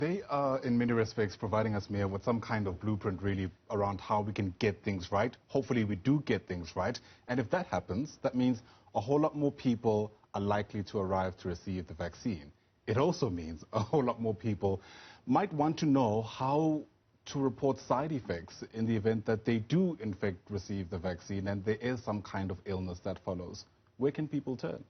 They are, in many respects, providing us, Mayor, with some kind of blueprint, really, around how we can get things right. Hopefully, we do get things right. And if that happens, that means a whole lot more people are likely to arrive to receive the vaccine. It also means a whole lot more people might want to know how to report side effects in the event that they do, in fact, receive the vaccine and there is some kind of illness that follows. Where can people turn?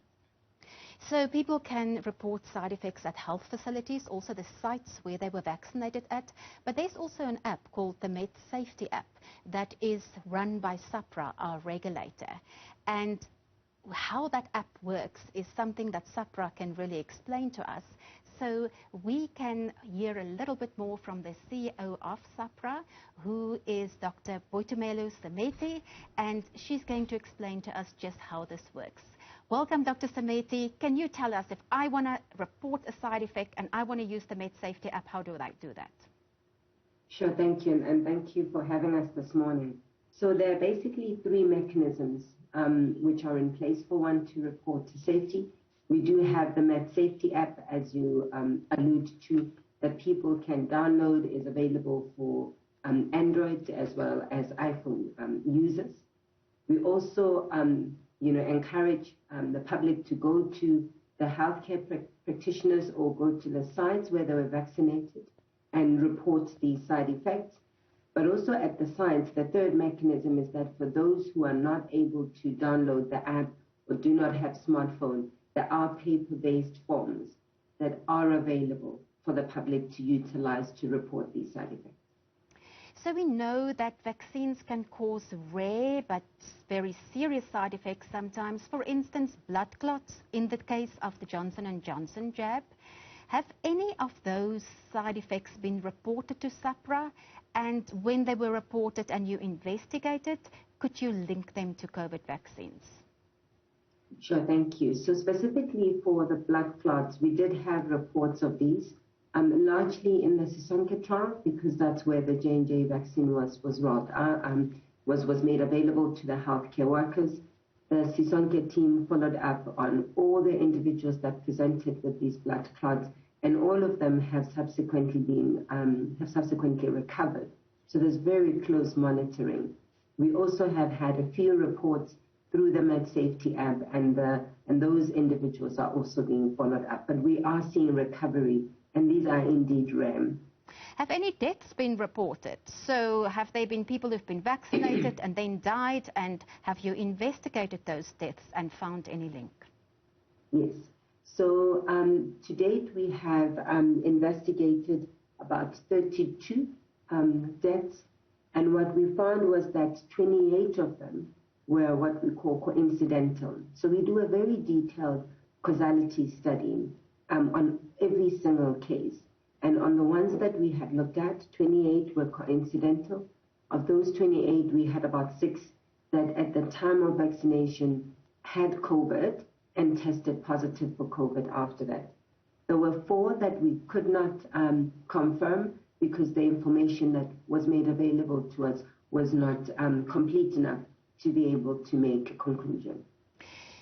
So people can report side effects at health facilities, also the sites where they were vaccinated at. But there's also an app called the Med Safety app that is run by Sahpra, our regulator. And how that app works is something that Sahpra can really explain to us. So we can hear a little bit more from the CEO of Sahpra, who is Dr. Boitumelo Semete, and she's going to explain to us just how this works. Welcome, Dr. Semete. Can you tell us, if I want to report a side effect and I want to use the Med Safety app, how do I do that? Sure, thank you, and thank you for having us this morning. So there are basically three mechanisms which are in place for one to report to safety. We do have the Med Safety app, as you allude to, that people can download, is available for Android as well as iPhone users. We also encourage the public to go to the healthcare practitioners or go to the sites where they were vaccinated and report the side effects. But also at the sites, the third mechanism is that for those who are not able to download the app or do not have smartphone, there are paper-based forms that are available for the public to utilize to report these side effects. So we know that vaccines can cause rare but very serious side effects sometimes. For instance, blood clots in the case of the Johnson & Johnson jab. Have any of those side effects been reported to Sahpra? And when they were reported and you investigated, could you link them to COVID vaccines? Sure, thank you. So specifically for the blood clots, we did have reports of these. Largely in the Sisonke trial, because that's where the J&J vaccine was made available to the healthcare workers. The Sisonke team followed up on all the individuals that presented with these blood clots, and all of them have subsequently recovered. So there's very close monitoring. We also have had a few reports through the Med Safety app, and those individuals are also being followed up. But we are seeing recovery, and these are indeed rare. Have any deaths been reported? So have there been people who've been vaccinated and then died, and have you investigated those deaths and found any link? Yes. So to date, we have investigated about 32 deaths, and what we found was that 28 of them were what we call coincidental. So we do a very detailed causality study on every single case. And on the ones that we had looked at, 28 were coincidental. Of those 28, we had about 6 that at the time of vaccination had COVID and tested positive for COVID after that. There were 4 that we could not confirm because the information that was made available to us was not complete enough to be able to make a conclusion.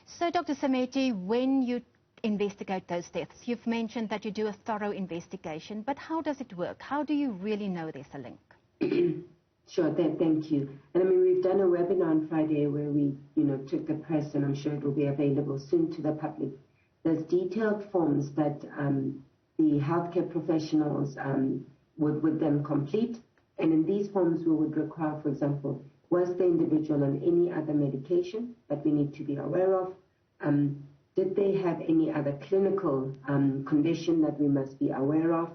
So, Dr. Semete, when you investigate those deaths, you've mentioned that you do a thorough investigation, but how does it work? How do you really know there's a link? Sure, thank you. And I mean, we've done a webinar on Friday where we, took the press, and I'm sure it will be available soon to the public. There's detailed forms that the healthcare professionals would then complete. And in these forms, we would require, for example, was the individual on any other medication that we need to be aware of? Did they have any other clinical condition that we must be aware of?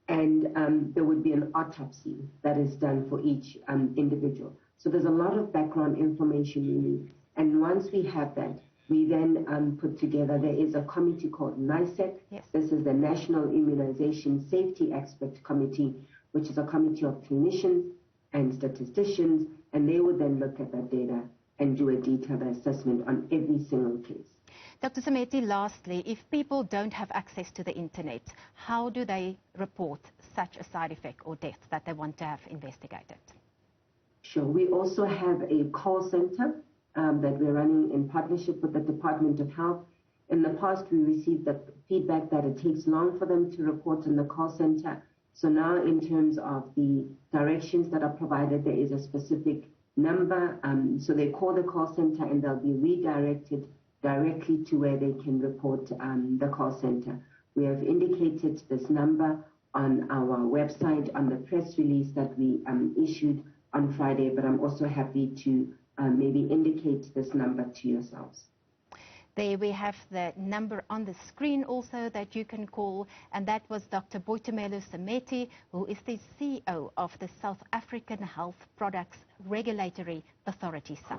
And there would be an autopsy that is done for each individual. So there's a lot of background information we need. And once we have that, we then put together, there is a committee called NICEC. Yes. This is the National Immunization Safety Expert Committee, which is a committee of clinicians and statisticians, and they would then look at that data and do a detailed assessment on every single case. Dr. Semete, lastly, if people don't have access to the internet, how do they report such a side effect or death that they want to have investigated? Sure. We also have a call center that we're running in partnership with the Department of Health. In the past, we received the feedback that it takes long for them to report in the call center, So now in terms of the directions that are provided, there is a specific number. So they call the call center and they'll be redirected directly to where they can report the call center. We have indicated this number on our website, on the press release that we issued on Friday, but I'm also happy to maybe indicate this number to yourselves. There we have the number on the screen also that you can call, and that was Dr. Boitumelo Semete, who is the CEO of the South African Health Products Regulatory Authority, Sahpra.